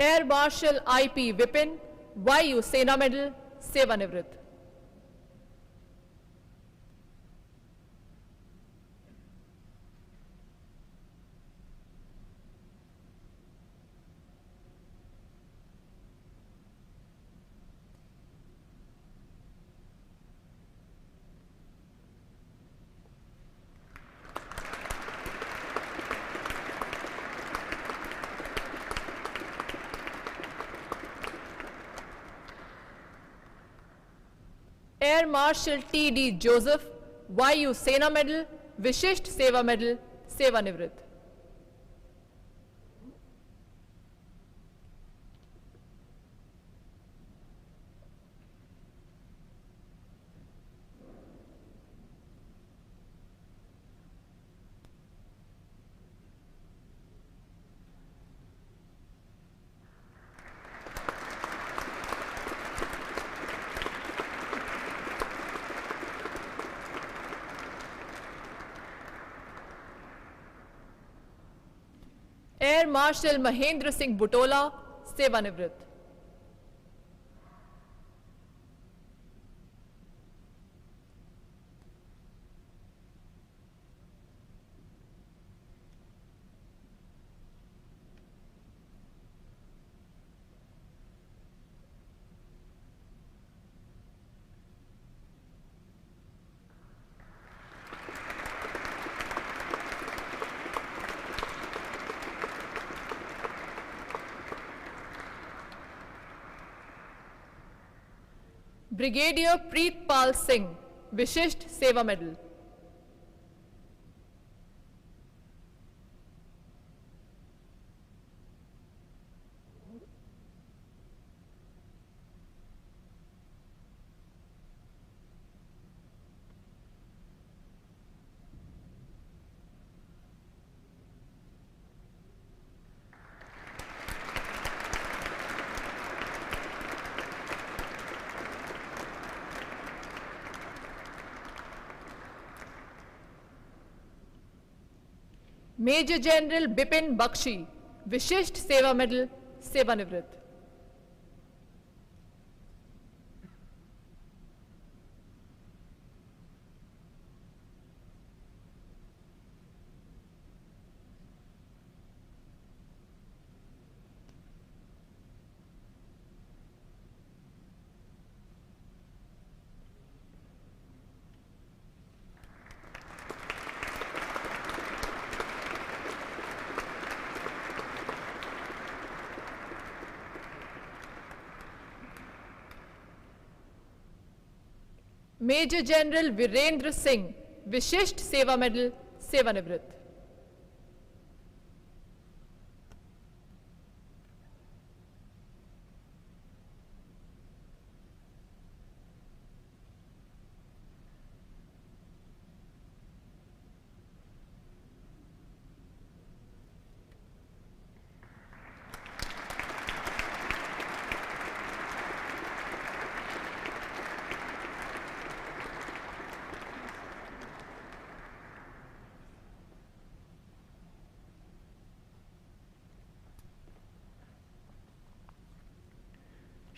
Air marshal IP Vipin, Vayu Sena medal, सेवानिवृत्त. Air marshal T D Joseph, Vayu Sena medal, Vishisht Seva medal, सेवानिवृत्त. Air marshal Mahendra Singh Butola, सेवानिवृत्त. Brigadier Pritpal Singh, Vishisht Seva medal. Major general Bipin Bakshi, Vishisht Seva medal, सेवानिवृत्त। Major general Virendra Singh, Vishisht Seva medal, सेवानिवृत्त।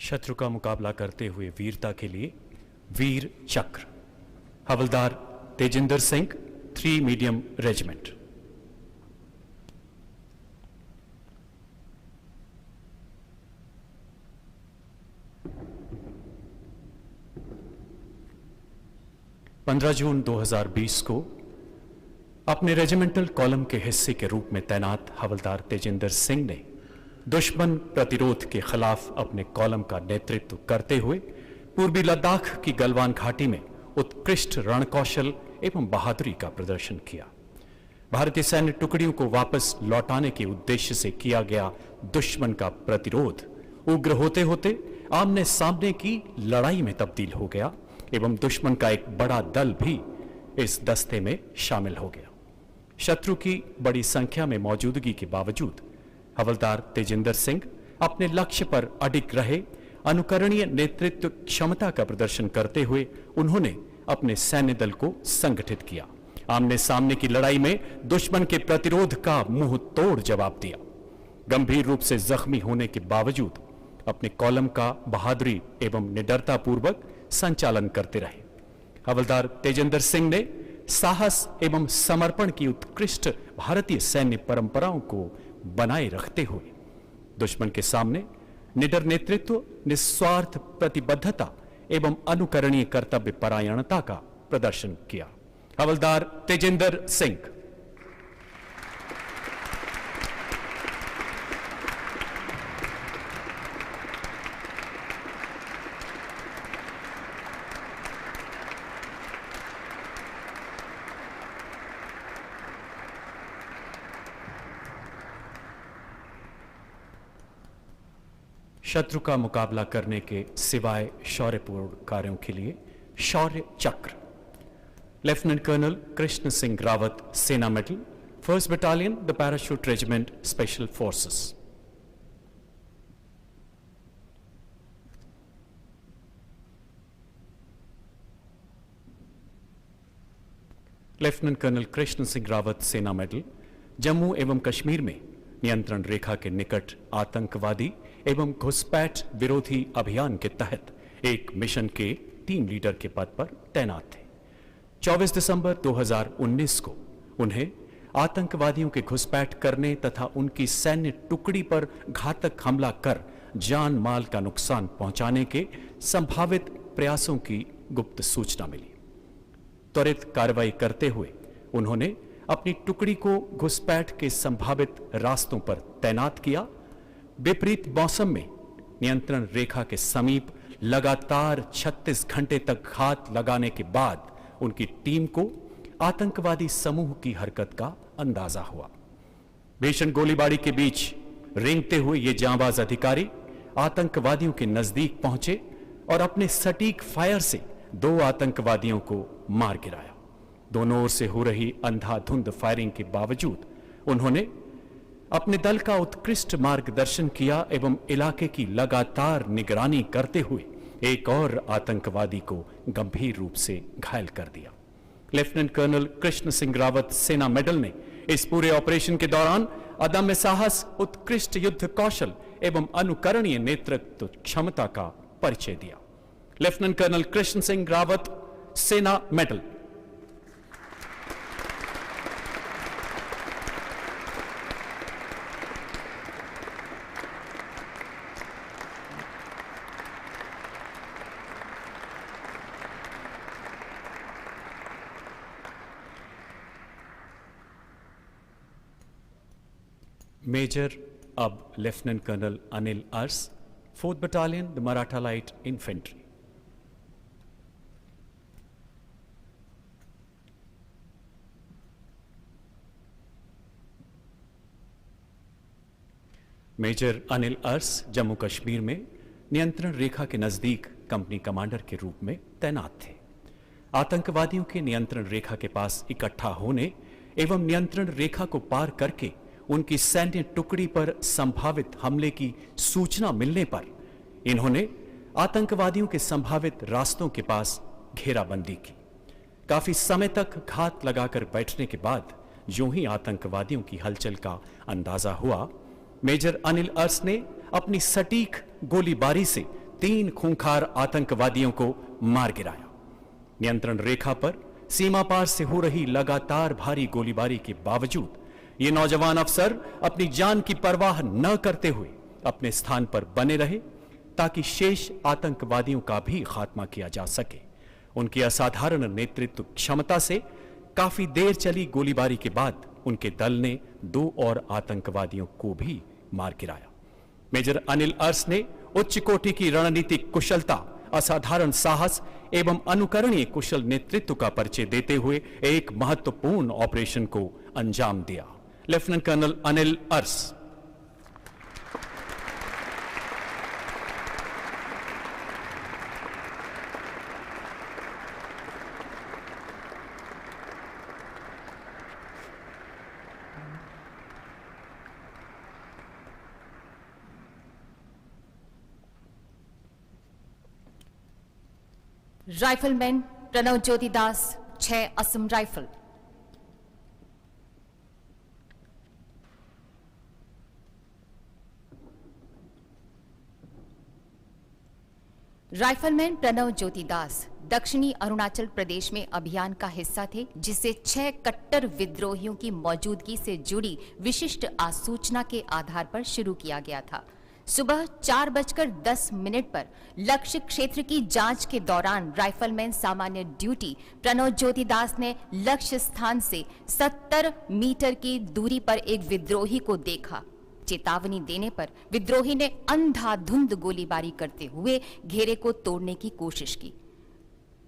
शत्रु का मुकाबला करते हुए वीरता के लिए वीर चक्र हवलदार तेजिंदर सिंह, 3 मीडियम रेजिमेंट। जून 2020 को अपने रेजिमेंटल कॉलम के हिस्से के रूप में तैनात हवलदार तेजिंदर सिंह ने दुश्मन प्रतिरोध के खिलाफ अपने कॉलम का नेतृत्व करते हुए पूर्वी लद्दाख की गलवान घाटी में उत्कृष्ट रणकौशल एवं बहादुरी का प्रदर्शन किया। भारतीय सैन्य टुकड़ियों को वापस लौटाने के उद्देश्य से किया गया दुश्मन का प्रतिरोध उग्र होते होते आमने सामने की लड़ाई में तब्दील हो गया एवं दुश्मन का एक बड़ा दल भी इस दस्ते में शामिल हो गया। शत्रु की बड़ी संख्या में मौजूदगी के बावजूद हवलदार तेजिंदर सिंह अपने लक्ष्य पर अडिग रहे। अनुकरणीय नेतृत्व क्षमता का प्रदर्शन करते हुए उन्होंने अपने सैन्य दल को संगठित किया। आमने सामने की लड़ाई में दुश्मन के प्रतिरोध का मुंह तोड़ जवाब दिया। गंभीर रूप से जख्मी होने के बावजूद अपने कॉलम का बहादुरी एवं निडरता पूर्वक संचालन करते रहे। हवलदार तेजिंदर सिंह ने साहस एवं समर्पण की उत्कृष्ट भारतीय सैन्य परंपराओं को बनाए रखते हुए दुश्मन के सामने निडर नेतृत्व, निस्वार्थ प्रतिबद्धता एवं अनुकरणीय कर्तव्य परायणता का प्रदर्शन किया। हवलदार तेजिंदर सिंह। शत्रु का मुकाबला करने के सिवाय शौर्यपूर्ण कार्यों के लिए Shaurya Chakra lieutenant colonel Krishna Singh Rawat, Sena medal, 1st battalion, the parachute regiment, special forces. Lieutenant colonel Krishna Singh Rawat, Sena medal, Jammu एवं कश्मीर में नियंत्रण रेखा के निकट आतंकवादी एवं घुसपैठ विरोधी अभियान के तहत एक मिशन के टीम लीडर के पद पर तैनात थे। 24 दिसंबर 2019 को उन्हें आतंकवादियों के घुसपैठ करने तथा उनकी सैन्य टुकड़ी पर घातक हमला कर जान माल का नुकसान पहुंचाने के संभावित प्रयासों की गुप्त सूचना मिली। त्वरित कार्रवाई करते हुए उन्होंने अपनी टुकड़ी को घुसपैठ के संभावित रास्तों पर तैनात किया। विपरीत मौसम में नियंत्रण रेखा के समीप लगातार 36 घंटे तक घात लगाने के बाद उनकी टीम को आतंकवादी समूह की हरकत का अंदाजा हुआ। भीषण गोलीबारी के बीच रेंगते हुए ये जांबाज अधिकारी आतंकवादियों के नजदीक पहुंचे और अपने सटीक फायर से 2 आतंकवादियों को मार गिराया। दोनों ओर से हो रही अंधाधुंध फायरिंग के बावजूद उन्होंने अपने दल का उत्कृष्ट मार्गदर्शन किया एवं इलाके की लगातार निगरानी करते हुए एक और आतंकवादी को गंभीर रूप से घायल कर दिया। Lieutenant colonel Krishna Singh Rawat Sena medal ने इस पूरे ऑपरेशन के दौरान अदम्य साहस, उत्कृष्ट युद्ध कौशल एवं अनुकरणीय नेतृत्व क्षमता का परिचय दिया। Lieutenant colonel Krishna Singh Rawat Sena medal. Major अब lieutenant colonel Anil Urs, 4th Battalion, the Maratha Light Infantry। Major Anil Urs Jammu Kashmir में नियंत्रण रेखा के नजदीक कंपनी कमांडर के रूप में तैनात थे। आतंकवादियों के नियंत्रण रेखा के पास इकट्ठा होने एवं नियंत्रण रेखा को पार करके उनकी सैन्य टुकड़ी पर संभावित हमले की सूचना मिलने पर इन्होंने आतंकवादियों के संभावित रास्तों के पास घेराबंदी की। काफी समय तक घात लगाकर बैठने के बाद यूं ही आतंकवादियों की हलचल का अंदाजा हुआ, मेजर अनिल अर्स ने अपनी सटीक गोलीबारी से 3 खूंखार आतंकवादियों को मार गिराया। नियंत्रण रेखा पर सीमा पार से हो रही लगातार भारी गोलीबारी के बावजूद ये नौजवान अफसर अपनी जान की परवाह न करते हुए अपने स्थान पर बने रहे ताकि शेष आतंकवादियों का भी खात्मा किया जा सके। उनकी असाधारण नेतृत्व क्षमता से काफी देर चली गोलीबारी के बाद उनके दल ने 2 और आतंकवादियों को भी मार गिराया। मेजर अनिल अर्स ने उच्च कोटि की रणनीतिक कुशलता, असाधारण साहस एवं अनुकरणीय कुशल नेतृत्व का परिचय देते हुए एक महत्वपूर्ण ऑपरेशन को अंजाम दिया। Lieutenant colonel Anil Urs. Rifleman Pranav Jyoti Das, 6 Assam rifle. Rifleman Pranav Jyoti Das दक्षिणी अरुणाचल प्रदेश में अभियान का हिस्सा थे, जिसे 6 कट्टर विद्रोहियों की मौजूदगी से जुड़ी विशिष्ट आसूचना के आधार पर शुरू किया गया था। सुबह 4:10 पर लक्ष्य क्षेत्र की जांच के दौरान राइफलमैन सामान्य ड्यूटी प्रणव ज्योति दास ने लक्ष्य स्थान से 70 मीटर की दूरी पर एक विद्रोही को देखा। चेतावनी देने पर विद्रोही ने अंधाधुंध गोलीबारी करते हुए घेरे को तोड़ने की कोशिश की।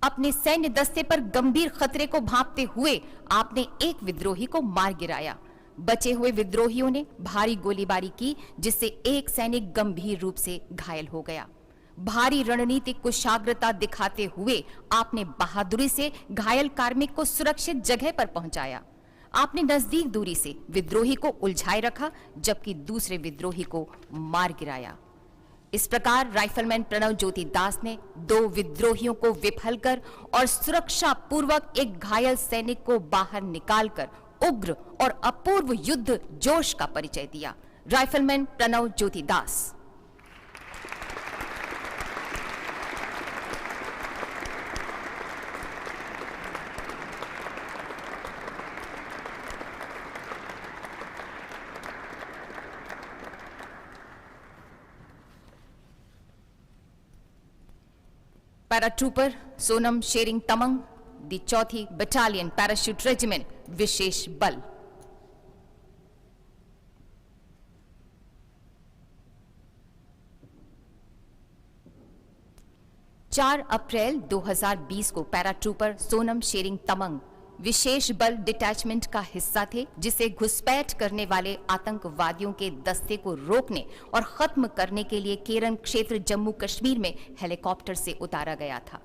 अपने सैन्य दस्ते पर गंभीर खतरे को भांपते हुए आपने एक विद्रोही को मार गिराया। बचे हुए विद्रोहियों ने भारी गोलीबारी की, जिससे एक सैनिक गंभीर रूप से घायल हो गया। भारी रणनीतिक कुशाग्रता दिखाते हुए आपने बहादुरी से घायल कार्मिक को सुरक्षित जगह पर पहुंचाया। आपने नजदीक दूरी से विद्रोही को उलझाए रखा, जबकि दूसरे विद्रोही को मार गिराया। इस प्रकार राइफलमैन प्रणव ज्योति दास ने 2 विद्रोहियों को विफल कर और सुरक्षा पूर्वक एक घायल सैनिक को बाहर निकालकर उग्र और अपूर्व युद्ध जोश का परिचय दिया। राइफलमैन प्रणव ज्योति दास। पैराट्रूपर सोनम शेरिंग तमंग, दी 4th बटालियन पैराशूट रेजिमेंट, विशेष बल। 4 अप्रैल 2020 को पैराट्रूपर सोनम शेरिंग तमंग विशेष बल डिटैचमेंट का हिस्सा थे, जिसे घुसपैठ करने वाले आतंकवादियों के दस्ते को रोकने और खत्म करने के लिए केरन क्षेत्र जम्मू कश्मीर में हेलीकॉप्टर से उतारा गया था।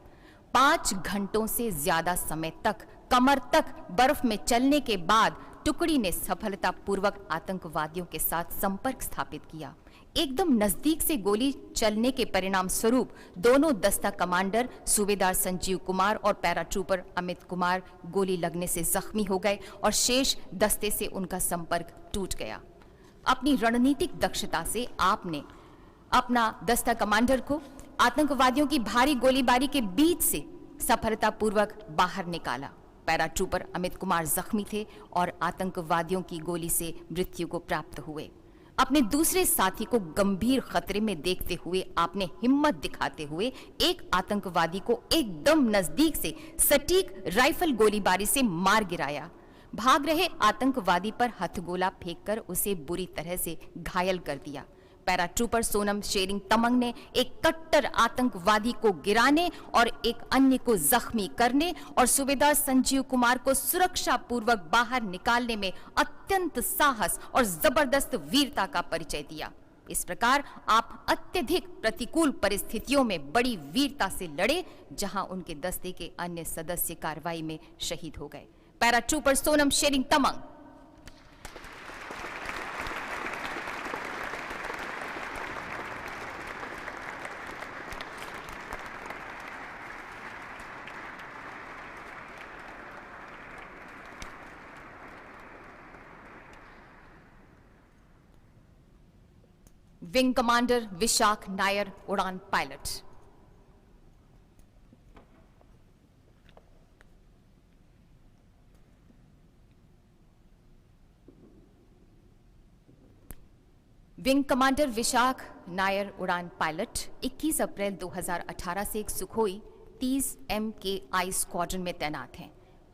5 घंटों से ज्यादा समय तक कमर तक बर्फ में चलने के बाद टुकड़ी ने सफलतापूर्वक आतंकवादियों के साथ संपर्क स्थापित किया। एकदम नजदीक से गोली चलने के परिणाम स्वरूप दोनों दस्ता कमांडर सूबेदार संजीव कुमार और पैराट्रूपर अमित कुमार गोली लगने से जख्मी हो गए और शेष दस्ते से उनका संपर्क टूट गया। अपनी रणनीतिक दक्षता से आपने अपना दस्ता कमांडर को आतंकवादियों की भारी गोलीबारी के बीच से सफलतापूर्वक बाहर निकाला। पैराट्रूपर अमित कुमार जख्मी थे और आतंकवादियों की गोली से मृत्यु को प्राप्त हुए। अपने दूसरे साथी को गंभीर खतरे में देखते हुए आपने हिम्मत दिखाते हुए एक आतंकवादी को एकदम नजदीक से सटीक राइफल गोलीबारी से मार गिराया। भाग रहे आतंकवादी पर हथगोला फेंककर उसे बुरी तरह से घायल कर दिया। पैराट्रूपर सोनम शेरिंग तमंग ने एक कट्टर आतंकवादी को गिराने और एक अन्य को जख्मी करने और सूबेदार संजीव कुमार को सुरक्षा पूर्वक बाहर निकालने में अत्यंत साहस और जबरदस्त वीरता का परिचय दिया। इस प्रकार आप अत्यधिक प्रतिकूल परिस्थितियों में बड़ी वीरता से लड़े, जहां उनके दस्ते के अन्य सदस्य कार्रवाई में शहीद हो गए। Paratrooper Sonam Tshering Tamang. Wing commander Vishakh Nair, उड़ान pilot. Wing commander Vishakh Nair, उड़ान पायलट 21 अप्रैल 2018 से एक सुखोई 30 MKI स्क्वाड्रन में तैनात हैं।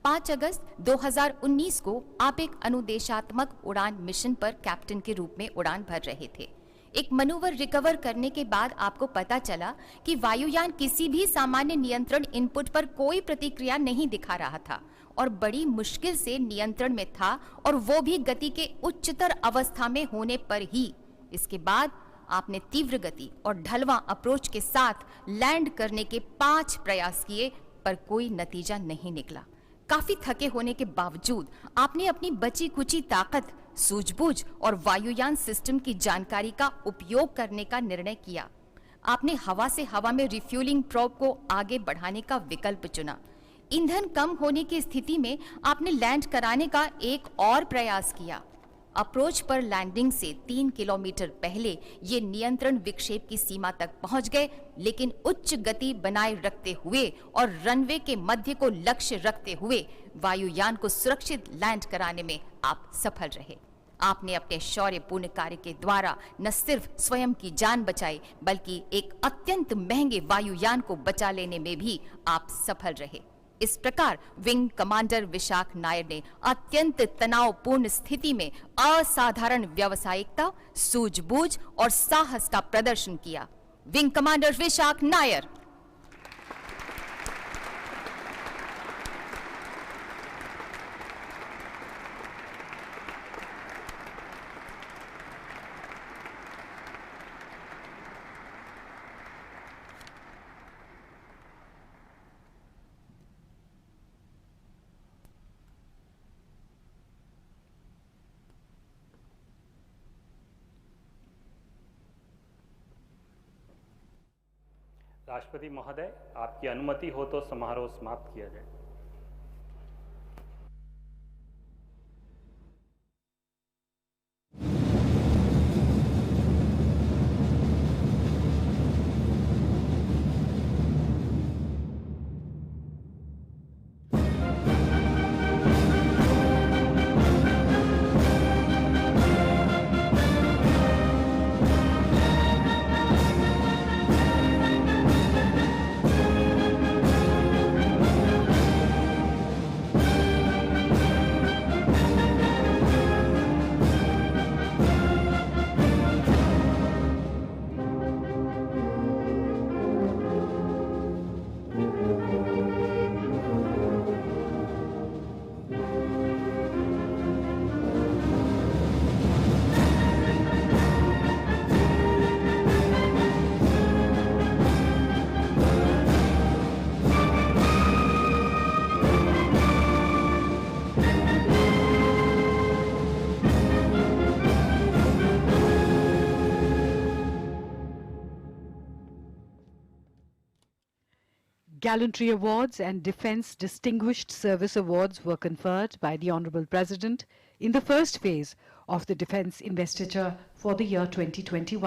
5 अगस्त 2019 को आप एक अनुदेशात्मक उड़ान मिशन पर कैप्टन के रूप में उड़ान भर रहे थे। एक मनूवर रिकवर करने के बाद आपको पता चला कि वायुयान किसी भी सामान्य नियंत्रण इनपुट पर कोई प्रतिक्रिया नहीं दिखा रहा था और बड़ी मुश्किल से नियंत्रण में था, और वो भी गति के उच्चतर अवस्था में होने पर ही। इसके बाद आपने तीव्र गति और ढलवां अप्रोच के साथ लैंड करने के 5 प्रयास किए, पर कोई नतीजा नहीं निकला। काफी थके होने के बावजूद आपने अपनी बची कुची ताकत, सूझबूझ और वायुयान सिस्टम की जानकारी का उपयोग करने का निर्णय किया। आपने हवा से हवा में रिफ्यूलिंग प्रोब को आगे बढ़ाने का विकल्प चुना। ईंधन कम होने की स्थिति में आपने लैंड कराने का एक और प्रयास किया। अप्रोच पर लैंडिंग से 3 किलोमीटर पहले ये नियंत्रण विक्षेप की सीमा तक पहुंच गए, लेकिन उच्च गति बनाए रखते हुए और रनवे के मध्य को लक्ष्य रखते हुए वायुयान को सुरक्षित लैंड कराने में आप सफल रहे। आपने अपने शौर्यपूर्ण कार्य के द्वारा न सिर्फ स्वयं की जान बचाई, बल्कि एक अत्यंत महंगे वायुयान को बचा लेने में भी आप सफल रहे। इस प्रकार विंग कमांडर विशाख नायर ने अत्यंत तनावपूर्ण स्थिति में असाधारण व्यावसायिकता, सूझबूझ और साहस का प्रदर्शन किया। Wing commander Vishakh Nair. राष्ट्रपति महोदय, आपकी अनुमति हो तो समारोह समाप्त किया जाए। Gallantry Awards and Defence Distinguished Service Awards were conferred by the Honourable President in the first phase of the Defence Investiture for the year 2021.